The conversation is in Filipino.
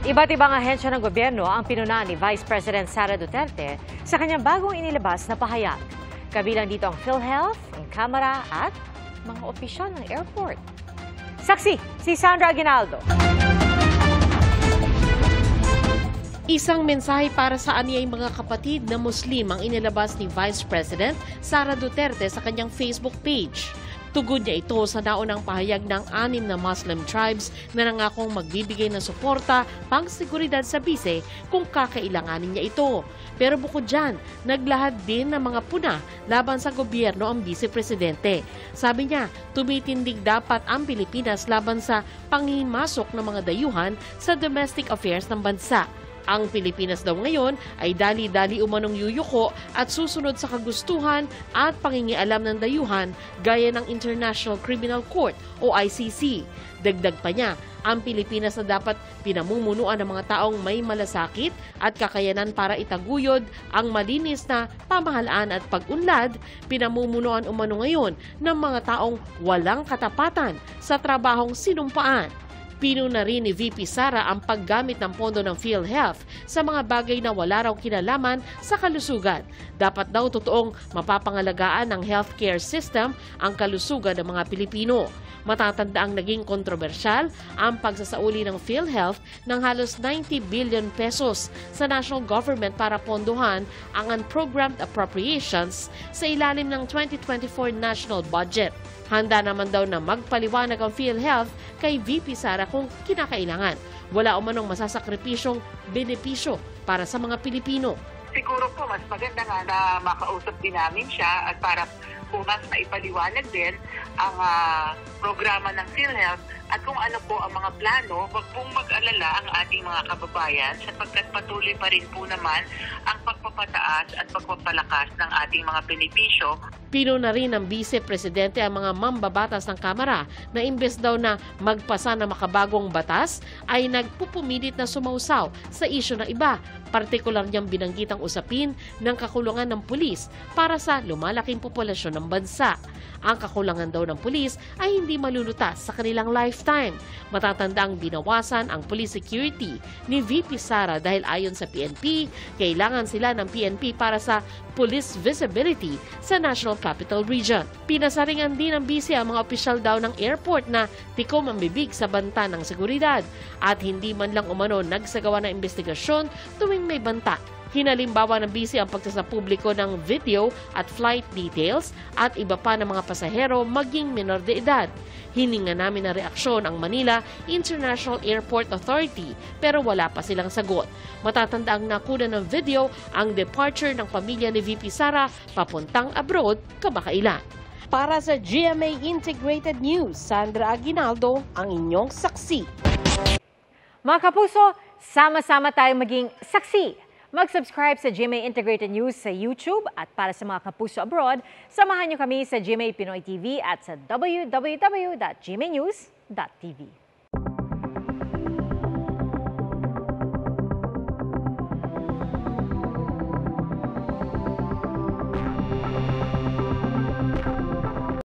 Iba't ibang ahensya ng gobyerno ang pinuna ni Vice President Sara Duterte sa kanyang bagong inilabas na pahayag. Kabilang dito ang PhilHealth, ang Kamara at mga opisyal ng airport. Saksi, si Sandra Aguinaldo. Isang mensahe para sa aniyay mga kapatid na Muslim ang inilabas ni Vice President Sara Duterte sa kanyang Facebook page. Tugon niya ito sa naunang pahayag ng 6 na Muslim tribes na nangakong magbibigay ng suporta pang-seguridad sa bise kung kakailanganin niya ito. Pero bukod dyan, naglahad din ng mga puna laban sa gobyerno ang vice-presidente. Sabi niya, tumitindig dapat ang Pilipinas laban sa panghimasok ng mga dayuhan sa domestic affairs ng bansa. Ang Pilipinas daw ngayon ay dali-dali umanong yuyuko at susunod sa kagustuhan at pangingialam ng dayuhan gaya ng International Criminal Court o ICC. Dagdag pa niya, ang Pilipinas na dapat pinamumunuan ng mga taong may malasakit at kakayanan para itaguyod ang malinis na pamahalaan at pag-unlad, pinamumunuan umano ngayon ng mga taong walang katapatan sa trabahong sinumpaan. Pinuna rin ni VP Sara ang paggamit ng pondo ng PhilHealth sa mga bagay na wala raw kinalaman sa kalusugan. Dapat daw totoong mapapangalagaan ng healthcare system ang kalusugan ng mga Pilipino. Matatanda ang naging kontrobersyal ang pagsasauli ng PhilHealth ng halos 90 billion pesos sa national government para pondohan ang unprogrammed appropriations sa ilalim ng 2024 national budget. Handa naman daw na magpaliwanag ang PhilHealth kay VP Sara kung kinakailangan. Wala umanong masasakripisyong benepisyo para sa mga Pilipino. Siguro po mas maganda nga na makausap din namin siya at para po mas maipaliwanag din ang programa ng PhilHealth at kung ano po ang mga plano, wag pong mag-alala ang ating mga kababayan sapagkat patuloy pa rin po naman ang pagpapataas at pagpapalakas ng ating mga benepisyo. Pinuna rin ng Vice-Presidente ang mga mambabatas ng Kamara na imbes daw na magpasa ng makabagong batas ay nagpupumilit na sumausaw sa isyu ng iba. Partikular niyang binanggit ang usapin ng kakulangan ng pulis para sa lumalaking populasyon ng bansa. Ang kakulangan daw ng pulis ay hindi malulutas sa kanilang lifetime. Matatanda ang binawasan ang police security ni VP Sara dahil ayon sa PNP, kailangan sila ng PNP para sa police visibility sa National Capital Region. Pinasaringan din ng BC ang mga opisyal daw ng airport na tikom ang bibig sa banta ng seguridad at hindi man lang umano nagsagawa ng investigasyon tuwing may banta. Hinalimbawa ng BC ang pagsasapubliko ng video at flight details at iba pa ng mga pasahero maging menor de edad. Hininga namin ng reaksyon ang Manila International Airport Authority pero wala pa silang sagot. Matatanda ang nakuna ng video ang departure ng pamilya ni VP Sara papuntang abroad kamakailan. Para sa GMA Integrated News, Sandra Aguinaldo ang inyong saksi. Mga kapuso, sama-sama tayong maging saksi. Mag-subscribe sa GMA Integrated News sa YouTube at para sa mga kapuso abroad, samahan niyo kami sa GMA Pinoy TV at sa www.gmanews.tv.